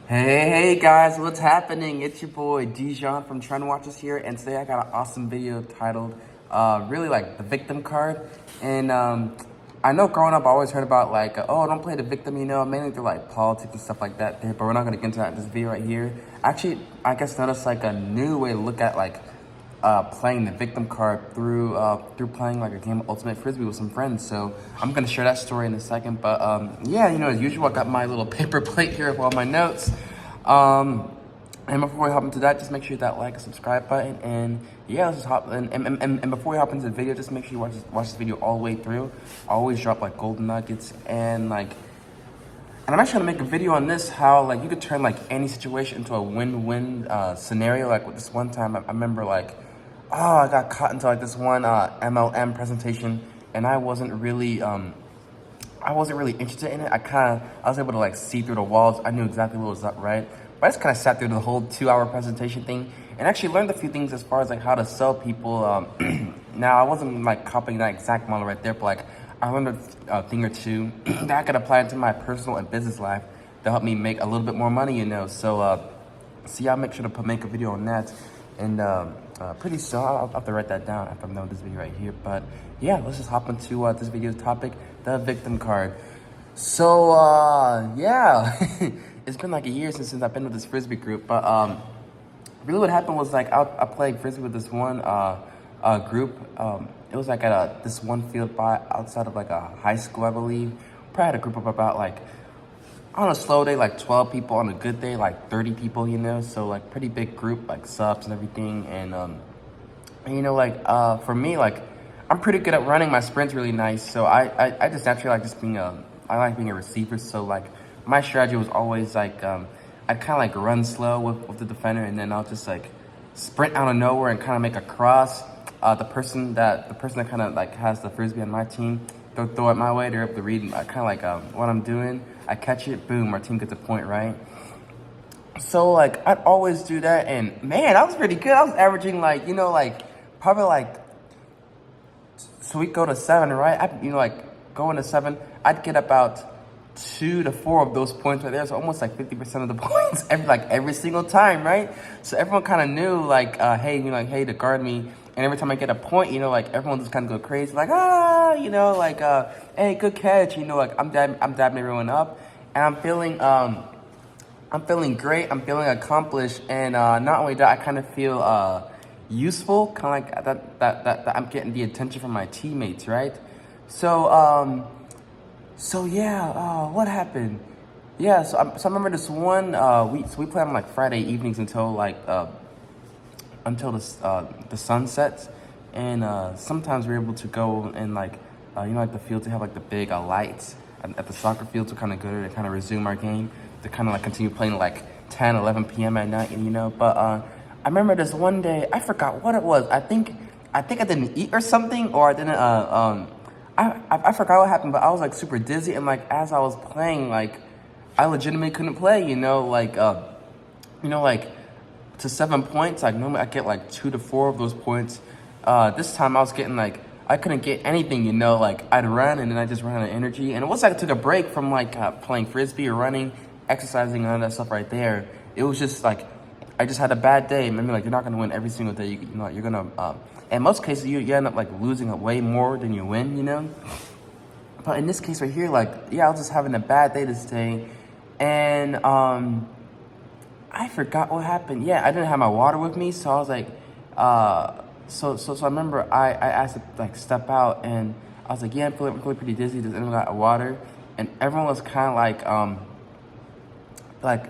Hey guys, what's happening? It's your boy Dijon from Trend Watchers here, and today I got an awesome video titled really like the victim card. And I know growing up I always heard about like oh, don't play the victim, mainly through like politics and stuff like that, but we're not gonna get into that in this video right here. Actually, I guess notice like a new way to look at like playing the victim card through playing like a game of Ultimate Frisbee with some friends. So I'm gonna share that story in a second. But yeah, as usual, I got my little paper plate here with all my notes. And before we hop into that, just make sure you hit that like and subscribe button. And yeah, let's just hop and before we hop into the video, just make sure you watch this video all the way through. I always drop like golden nuggets and I'm actually gonna make a video on this, how like you could turn like any situation into a win-win scenario. Like with this one time, I remember like, oh, I got caught into like this one MLM presentation, and I wasn't really interested in it. I was able to like see through the walls. I knew exactly what was up, right? But I just kind of sat through the whole 2-hour presentation thing and actually learned a few things as far as like how to sell people. Now I wasn't like copying that exact model right there, but like I learned a thing or two that I could apply into my personal and business life to help me make a little bit more money, So, so yeah, I'll make sure to make a video on that. And pretty soon, I'll have to write that down after I'm done with this video right here. But yeah, let's just hop into this video's topic, the victim card. So yeah, it's been like a year since I've been with this Frisbee group. But really what happened was like I played Frisbee with this one group. It was like at this one field by outside of like a high school, I believe. Probably had a group of about like, on a slow day, like 12 people. On a good day, like 30 people, So like pretty big group, like subs and everything. And for me, like I'm pretty good at running. My sprint's really nice. So I just naturally like just being I like being a receiver. So like my strategy was always like, I'd kind of like run slow with the defender, and then I'll just like sprint out of nowhere and kind of make a cross. The person that kind of like has the Frisbee on my team, they'll throw it my way. They're able to read kind of like what I'm doing. I catch it, boom, our team gets a point, right? So like I'd always do that, and man, I was pretty good. I was averaging like, probably like, so we go to 7, right? Going to 7, I'd get about 2 to 4 of those points right there. So almost like 50% of the points every single time, right? So everyone kind of knew like, hey, hey, to guard me. And every time I get a point, like everyone just kind of go crazy, like, hey, good catch. I'm dabbing everyone up, and I'm feeling great. I'm feeling accomplished, and not only that, I kind of feel useful, kind of like that I'm getting the attention from my teammates, right? So yeah, what happened? Yeah, so I remember this one we played on like Friday evenings until the sun sets, and sometimes we're able to go and like the field to have like the big lights at the soccer field to kind of go to kind of resume our game, to kind of like continue playing like 10-11 p.m. at night, but I remember this one day, I forgot what it was. I think I didn't eat or something, or I didn't I forgot what happened, but I was like super dizzy, and like as I was playing, like I legitimately couldn't play, like to 7 points. Like normally I get like 2 to 4 of those points. This time I was getting like, I couldn't get anything, like I'd run and then I just ran out of energy. And it was like I took a break from like playing Frisbee or running, exercising, and all that stuff right there. It was just like, I just had a bad day. Maybe like you're not gonna win every single day. You're gonna, in most cases you end up like losing way more than you win, But in this case right here, like, yeah, I was just having a bad day this day. And I forgot what happened. Yeah, I didn't have my water with me, so I was like, so I remember I asked to like step out, and I was like, yeah, I'm feeling pretty dizzy. Does anyone got water? And everyone was kind of like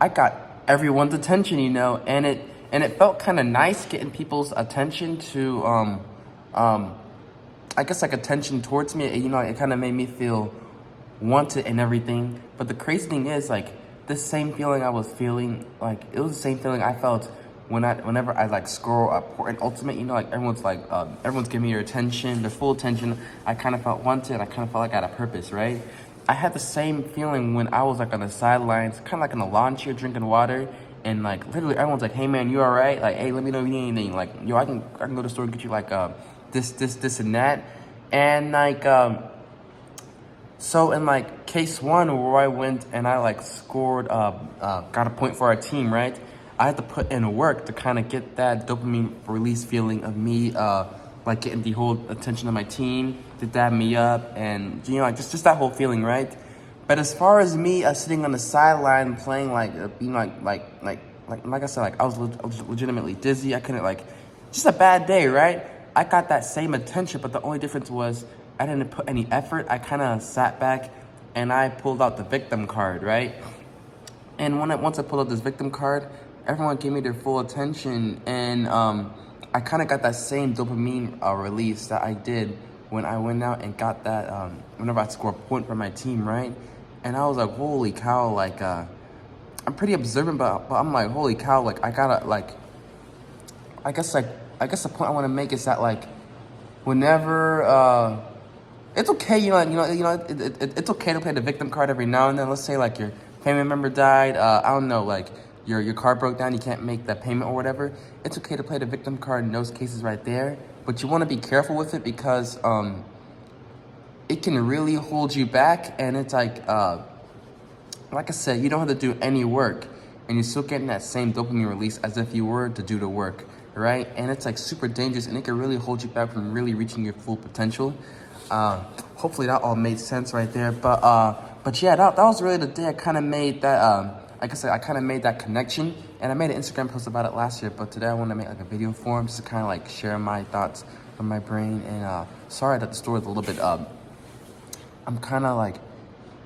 I got everyone's attention, and it felt kind of nice getting people's attention to I guess like attention towards me. It kind of made me feel wanted and everything. But the crazy thing is like, this same feeling I was feeling, like it was the same feeling I felt whenever I like score an ultimate, everyone's giving me your attention, their full attention. I kind of felt wanted. I kind of felt like I had a purpose, right? I had the same feeling when I was like on the sidelines, kind of like in the lawn chair drinking water, and like literally everyone's like, hey man, you all right? Like, hey, let me know if you need anything. Like, yo, I can go to the store and get you like this and that. And like So in like case one, where I went and I like scored, got a point for our team, right? I had to put in work to kind of get that dopamine release feeling of me, like getting the whole attention of my team to dab me up, and like just that whole feeling, right? But as far as me sitting on the sideline playing, like being like I said, like I was legitimately dizzy. I couldn't just a bad day, right? I got that same attention, but the only difference was I didn't put any effort. I kind of sat back and I pulled out the victim card, right? And once I pulled out this victim card, everyone gave me their full attention, and I kind of got that same dopamine release that I did when I went out and got that whenever I scored a point for my team, right? And I was like, holy cow, like I'm pretty observant, but I'm like, holy cow, like I gotta I guess the point I want to make is that like whenever it's okay, it's okay to play the victim card every now and then. Let's say like your family member died, I don't know, like your car broke down, you can't make that payment or whatever. It's okay to play the victim card in those cases right there, but you want to be careful with it because it can really hold you back, and it's like I said, you don't have to do any work, and you're still getting that same dopamine release as if you were to do the work, right? And it's like super dangerous, and it can really hold you back from really reaching your full potential. Hopefully that all made sense right there. But yeah, that was really the day I kind of made that, like I said, I kind of made that connection, and I made an Instagram post about it last year, but today I want to make like a video form just to kind of like share my thoughts from my brain. And sorry that the story is a little bit, I'm kind of like,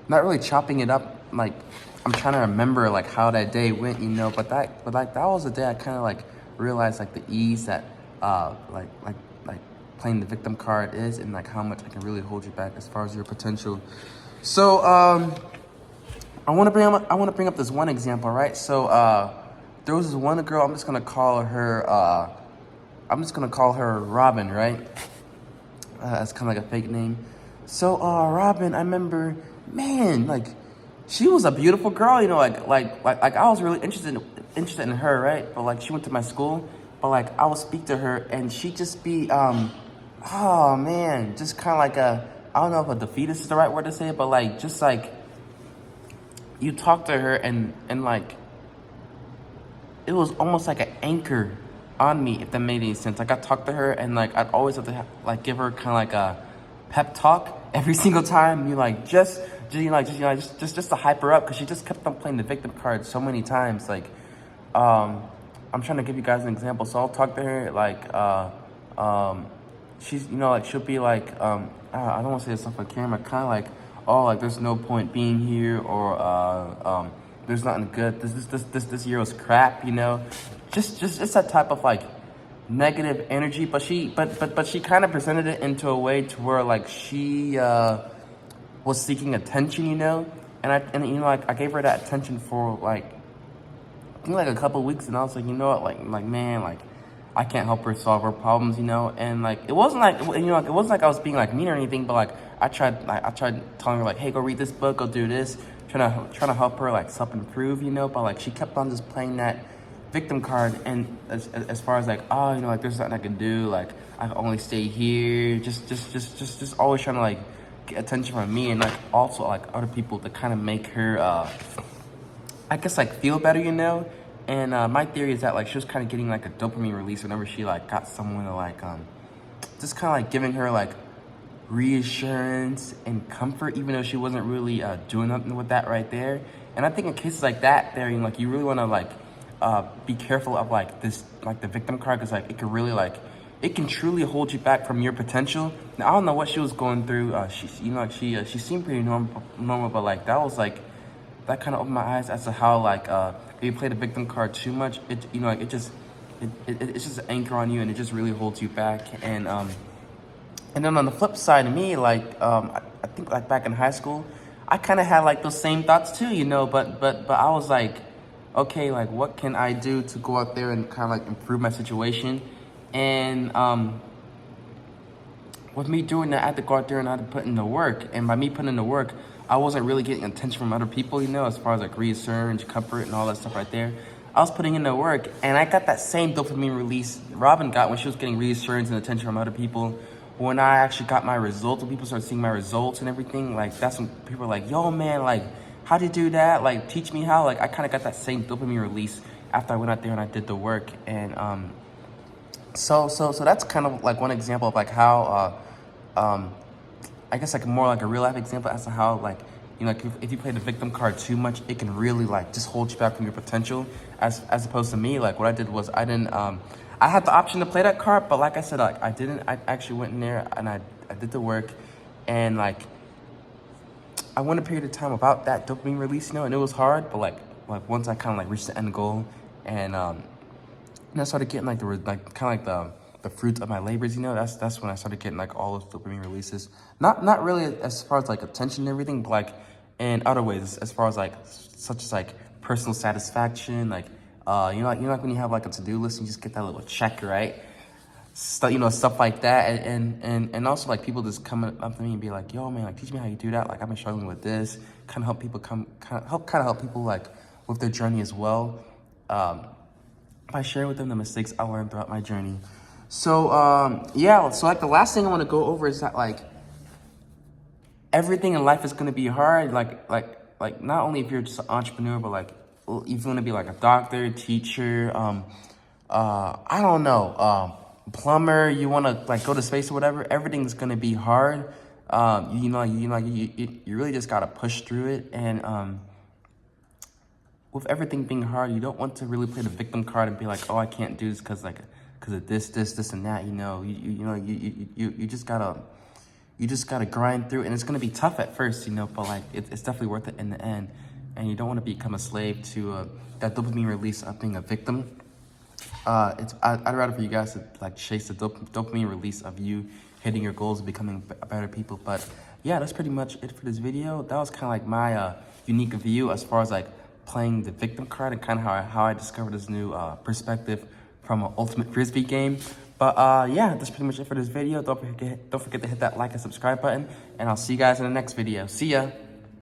not really chopping it up, like I'm trying to remember like how that day went, but that was the day I kind of like realized like the ease that like playing the victim card is, and like how much it can really hold you back as far as your potential. So I want to bring up this one example, right? So there was this one girl, I'm just gonna call her Robin, right? That's kind of like a fake name. So Robin, I remember, man, like she was a beautiful girl, like I was really interested in her, right? But like she went to my school, but like I would speak to her and she'd just be oh man, just kind of like I don't know if a defeatist is the right word to say it, but like just like you talk to her and like it was almost like an anchor on me, if that made any sense. Like I talked to her and like I'd always have to like give her kind of like a pep talk every single time. Just to hype her up, because she just kept on playing the victim card so many times. Like I'm trying to give you guys an example. So I'll talk to her like she's like she'll be like I don't want to say this stuff on camera, kind of like, oh, like there's no point being here, or there's nothing good, this year was crap, just that type of like negative energy. But she kind of presented it into a way to where like she was seeking attention, and I gave her that attention for like I think like a couple of weeks, and I was like, man, like I can't help her solve her problems, and like it wasn't like it wasn't like I was being like mean or anything, but like I tried telling her like, hey, go read this book, go do this, trying to help her like self-improve, but like she kept on just playing that victim card, and as far as like, oh, like there's nothing I can do, like I can only stay here, just always trying to like get attention from me, and like also like other people to kind of make her I guess like feel better, and my theory is that like she was kind of getting like a dopamine release whenever she like got someone to like just kind of like giving her like reassurance and comfort, even though she wasn't really doing nothing with that right there. And I think in cases like that, there, like you really want to like be careful of like this, like the victim card, because like it can really like it can truly hold you back from your potential. Now I don't know what she was going through. She she seemed pretty normal, but like that was like that kind of opened my eyes as to how like if you play the victim card too much, it's just an anchor on you, and it just really holds you back. And then on the flip side of me, like I think like back in high school, I kind of had like those same thoughts too, but I was like, okay, like what can I do to go out there and kind of like improve my situation? And with me doing that, I had to go out there and I had to put in the work. And by me putting in the work, I wasn't really getting attention from other people, as far as like reassurance, comfort, and all that stuff right there. I was putting in the work, and I got that same dopamine release Robin got when she was getting reassurance and attention from other people, when I actually got my results, when people started seeing my results and everything, like that's when people are like, yo man, like how'd you do that? Like teach me how. Like I kind of got that same dopamine release after I went out there and I did the work. And so that's kind of like one example of like how I guess like more like a real life example as to how like, you know, like if you play the victim card too much, it can really like just hold you back from your potential. As opposed to me, like what I did was I didn't I had the option to play that card, but like I said, like I actually went in there and I did the work, and like I went a period of time without that dopamine release, you know, and it was hard, but like once I kind of like reached the end goal, and I started getting like kind of like the fruits of my labors, you know, that's when I started getting like all those dopamine releases. Not really as far as like attention and everything, but like in other ways, as far as like such as like personal satisfaction, like you know like when you have like a to-do list, you just get that little check, right? Stuff, you know, stuff like that, and also like people just coming up to me and be like, yo man, like teach me how you do that. Like I've been struggling with this. Kind of help people help people like with their journey as well. By sharing with them the mistakes I learned throughout my journey. So yeah, so like the last thing I want to go over is that like everything in life is going to be hard. Like not only if you're just an entrepreneur, but like if you want to be like a doctor, teacher, I don't know, plumber, you want to like go to space or whatever, everything's going to be hard. You really just got to push through it. And with everything being hard, you don't want to really play the victim card and be like, oh, I can't do this because of this and that. You just gotta grind through, and it's gonna be tough at first, you know, but like it's definitely worth it in the end. And you don't want to become a slave to that dopamine release of being a victim. I'd rather for you guys to like chase the dopamine release of you hitting your goals and becoming better people. But yeah, that's pretty much it for this video. That was kind of like my unique view as far as like playing the victim card and kind of how I discovered this new perspective from an Ultimate Frisbee game. But yeah, that's pretty much it for this video. Don't forget to hit that like and subscribe button, and I'll see you guys in the next video. See ya.